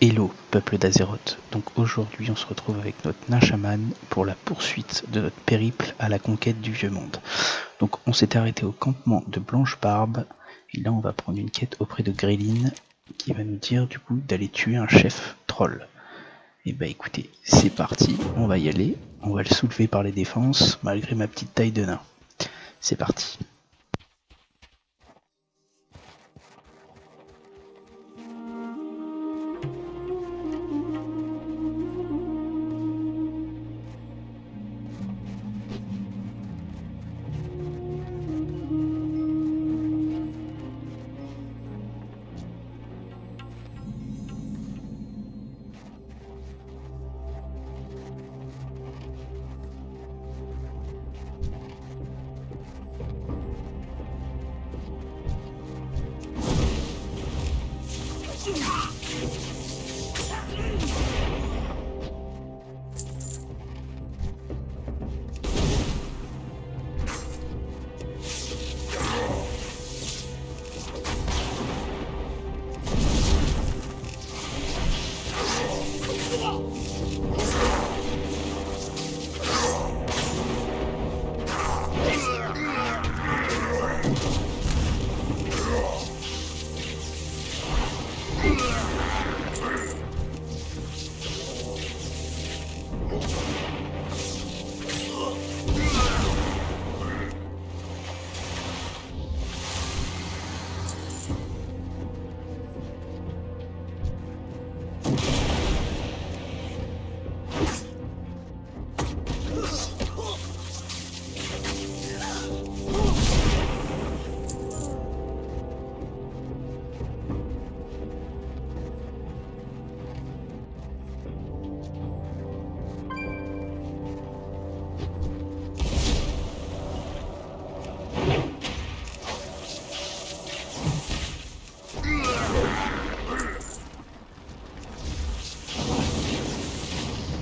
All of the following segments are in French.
Hello, peuple d'Azeroth. Donc aujourd'hui, on se retrouve avec notre nain chaman pour la poursuite de notre périple à la conquête du vieux monde. Donc on s'était arrêté au campement de Blanche Barbe, et là on va prendre une quête auprès de Greline, qui va nous dire du coup d'aller tuer un chef troll. Et bah écoutez, c'est parti, on va y aller, on va le soulever par les défenses, malgré ma petite taille de nain. C'est parti.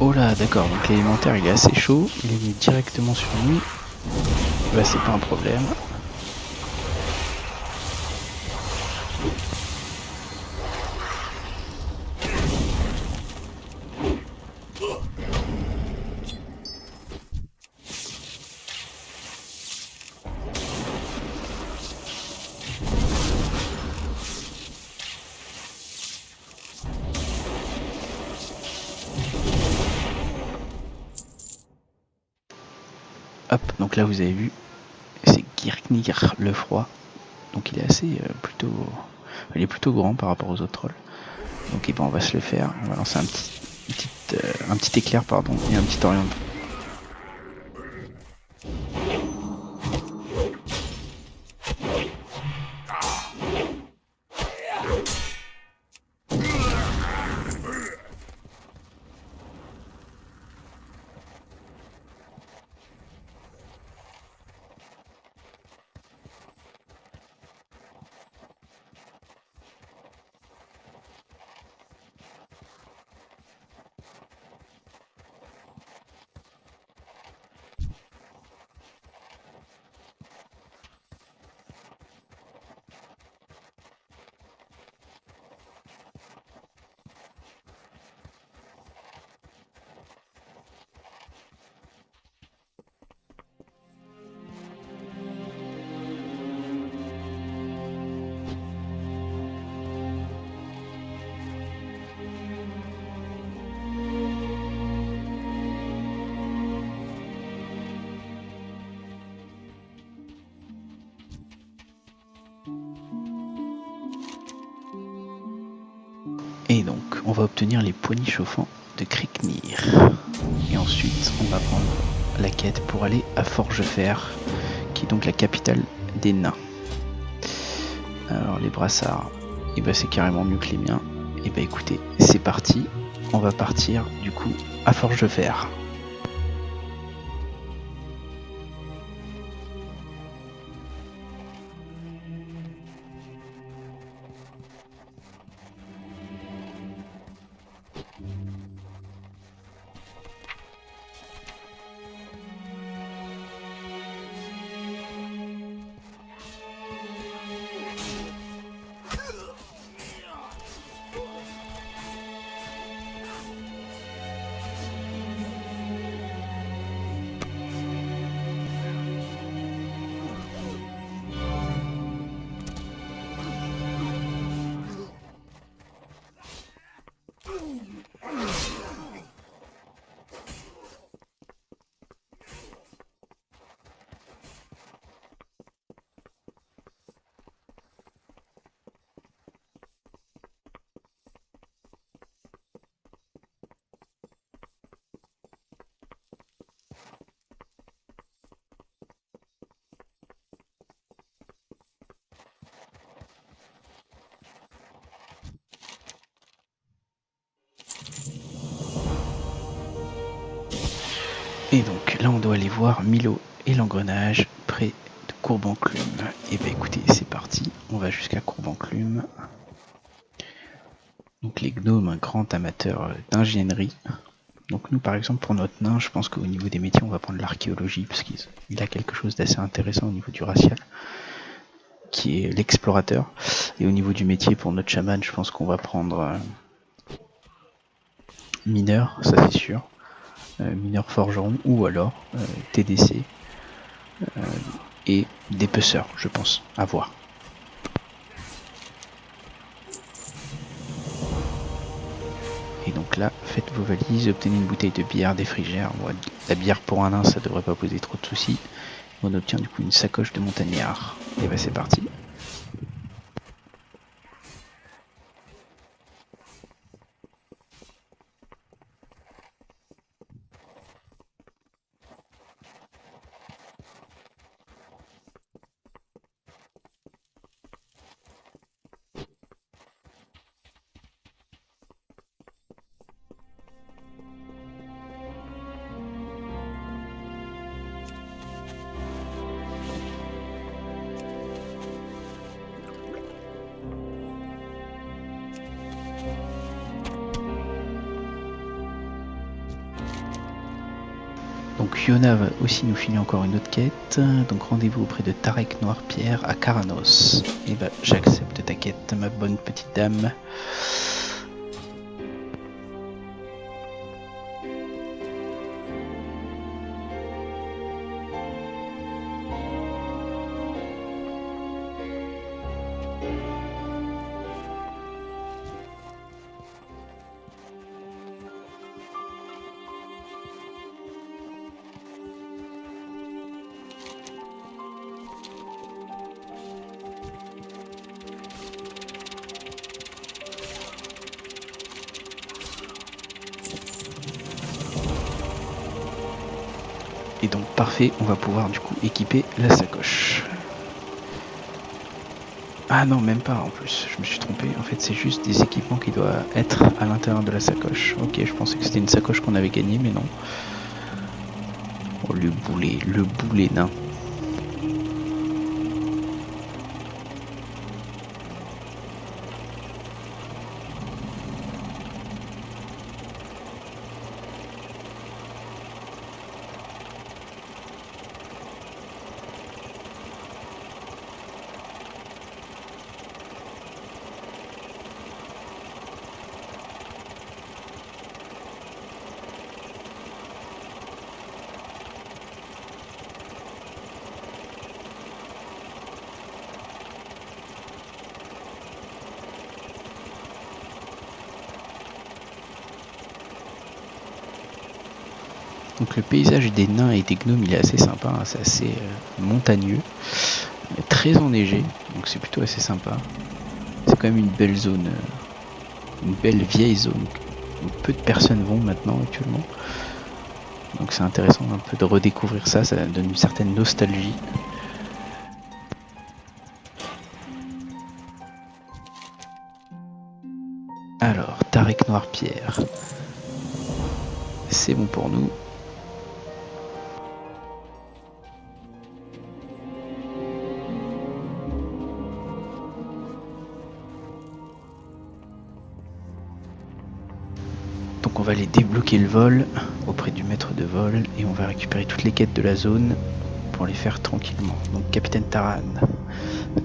Oh là, d'accord, donc l'élémentaire il est assez chaud, il est venu directement sur nous. Bah c'est pas un problème. Hop, donc là vous avez vu, c'est Girknir le froid. Donc il est assez il est plutôt grand par rapport aux autres trolls. Donc on va se le faire, on va lancer un petit éclair pardon et un petit orientement. Et donc on va obtenir les poignées chauffants de Kriknir. Et ensuite on va prendre la quête pour aller à Forgefer, qui est donc la capitale des nains. Alors les brassards, et bah c'est carrément mieux que les miens. Et bah écoutez, c'est parti, on va partir du coup à Forgefer. Et donc là on doit aller voir Milo et l'engrenage près de Courbenclume. Et bah écoutez, c'est parti, on va jusqu'à Courbenclume. Donc les gnomes, un grand amateur d'ingénierie. Donc nous par exemple pour notre nain, je pense qu'au niveau des métiers on va prendre l'archéologie parce qu'il a quelque chose d'assez intéressant au niveau du racial, qui est l'explorateur. Et au niveau du métier pour notre chaman, je pense qu'on va prendre mineur, ça c'est sûr, mineur forgeron ou alors TDC et dépeceur, je pense, à voir. Et donc là, faites vos valises, obtenez une bouteille de bière des frigères. Bon, la bière pour un nain, ça devrait pas poser trop de soucis. On obtient du coup une sacoche de montagnard. Et bah c'est parti. Donc Fiona va aussi nous filer encore une autre quête. Donc rendez-vous auprès de Tarek Noirpierre à Caranos. Et bah j'accepte ta quête, ma bonne petite dame. Et donc parfait, on va pouvoir du coup équiper la sacoche. Ah non, même pas en plus, je me suis trompé. En fait, c'est juste des équipements qui doivent être à l'intérieur de la sacoche. Ok, je pensais que c'était une sacoche qu'on avait gagnée, mais non. Oh, le boulet nain. Donc le paysage des nains et des gnomes il est assez sympa, hein, c'est assez montagneux, mais très enneigé, donc c'est plutôt assez sympa. C'est quand même une belle zone, une belle vieille zone où peu de personnes vont maintenant actuellement. Donc c'est intéressant un peu de redécouvrir ça, ça donne une certaine nostalgie. Alors, Tarek Noirpierre, c'est bon pour nous. Donc on va aller débloquer le vol auprès du maître de vol et on va récupérer toutes les quêtes de la zone pour les faire tranquillement. Donc Capitaine Taran,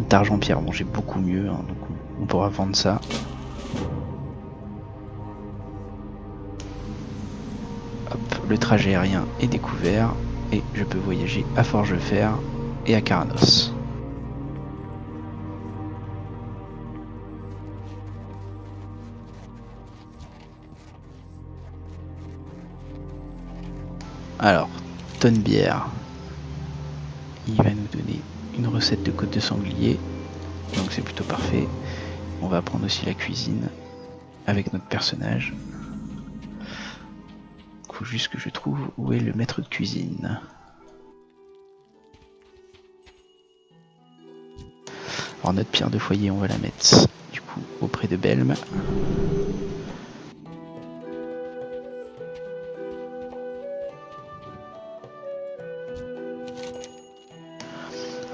d'Argent-Pierre, bon j'ai beaucoup mieux, hein, donc on pourra vendre ça. Hop, le trajet aérien est découvert et je peux voyager à Forgefer et à Caranos. Alors, Tonnebière, il va nous donner une recette de côte de sanglier, donc c'est plutôt parfait. On va apprendre aussi la cuisine avec notre personnage. Il faut juste que je trouve où est le maître de cuisine. Alors notre pierre de foyer, on va la mettre du coup auprès de Belm.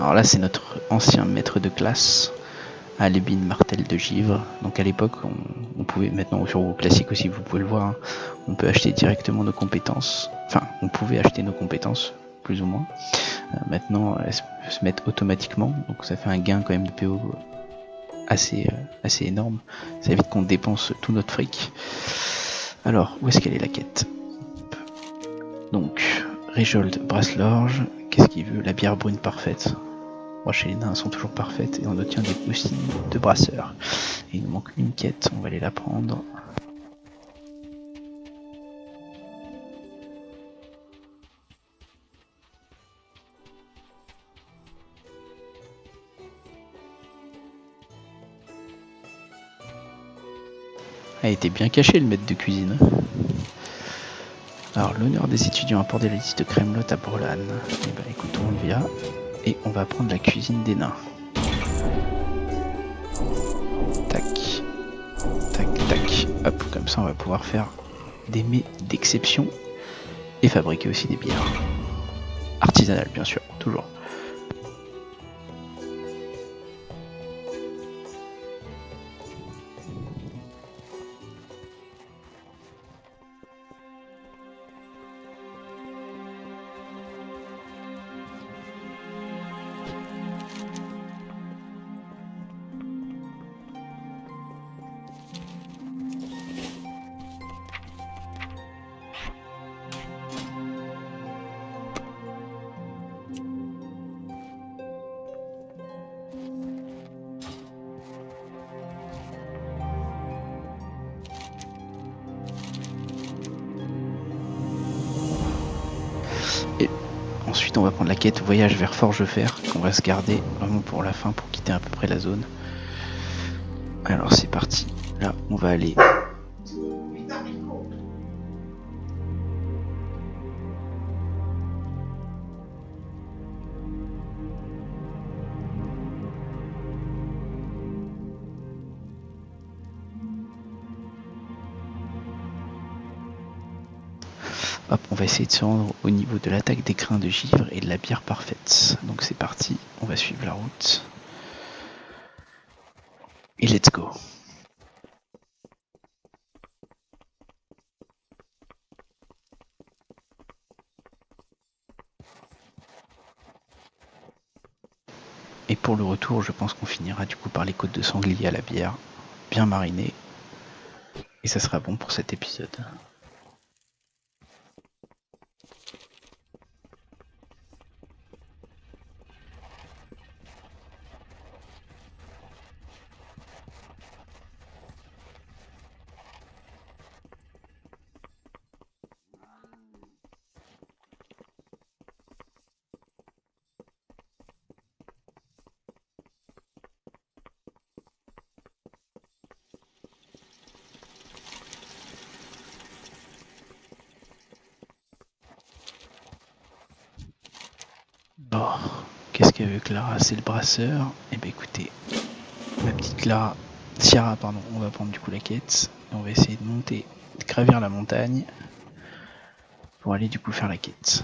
Alors là, c'est notre ancien maître de classe, Albin Martel de Givre. Donc à l'époque, on pouvait, maintenant sur WoW Classic aussi, vous pouvez le voir, hein, on peut acheter directement nos compétences. Enfin, on pouvait acheter nos compétences, plus ou moins. Maintenant, elles se mettent automatiquement, donc ça fait un gain quand même de PO assez énorme. Ça évite qu'on dépense tout notre fric. Alors, où est-ce qu'elle est la quête? Donc, Réjold Braslorge, qu'est-ce qu'il veut? La bière brune parfaite. Moi, chez les nains, elles sont toujours parfaites et on obtient des boostings de brasseurs. Et il nous manque une quête, on va aller la prendre. Ah, il était bien caché le maître de cuisine. Alors, l'honneur des étudiants à apporter la liste de Kremlot à Borlan. Et bah écoute, on le vient. Et on va prendre la cuisine des nains. Tac. Tac, tac. Hop, comme ça on va pouvoir faire des mets d'exception. Et fabriquer aussi des bières. Artisanales bien sûr, toujours. Et ensuite on va prendre la quête voyage vers Forgefer, qu'on va se garder vraiment pour la fin, pour quitter à peu près la zone. Alors c'est parti, là on va aller... Hop, on va essayer de se rendre au niveau de l'attaque des grains de givre et de la bière parfaite. Donc c'est parti, on va suivre la route. Et let's go. Et pour le retour, je pense qu'on finira du coup par les côtes de sanglier à la bière, bien marinées. Et ça sera bon pour cet épisode. Bon, qu'est-ce qu'elle veut Clara? C'est le brasseur. Eh ben écoutez, ma petite Clara, Ciara pardon, on va prendre du coup la quête. Et on va essayer de monter, de gravir la montagne pour aller du coup faire la quête.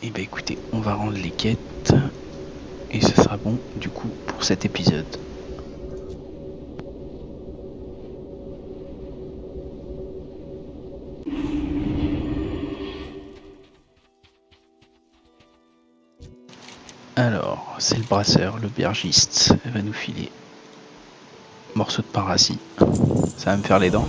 Et bah écoutez, on va rendre les quêtes et ce sera bon du coup pour cet épisode. Alors, c'est le brasseur, l'aubergiste, elle va nous filer un morceau de pain rassis, ça va me faire les dents.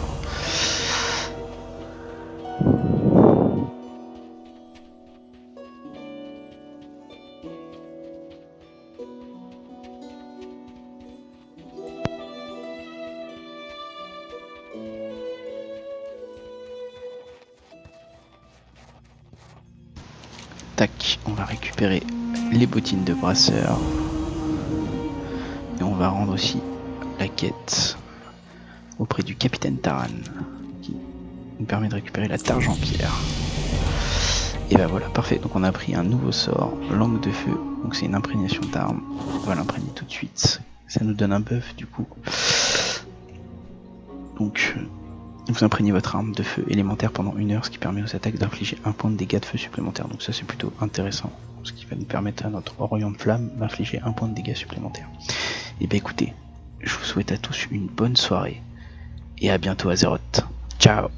Tac, on va récupérer les bottines de brasseur et on va rendre aussi la quête auprès du capitaine Taran qui nous permet de récupérer la targe en pierre. Et bah voilà, parfait, donc on a pris un nouveau sort, langue de feu, donc c'est une imprégnation d'armes, on va l'imprégner tout de suite, ça nous donne un buff du coup. Donc vous imprégnez votre arme de feu élémentaire pendant 1 heure, ce qui permet aux attaques d'infliger 1 point de dégâts de feu supplémentaire. Donc ça c'est plutôt intéressant, ce qui va nous permettre à notre Orion de Flamme d'infliger 1 point de dégâts supplémentaires. Et bah écoutez, je vous souhaite à tous une bonne soirée, et à bientôt Azeroth. Ciao!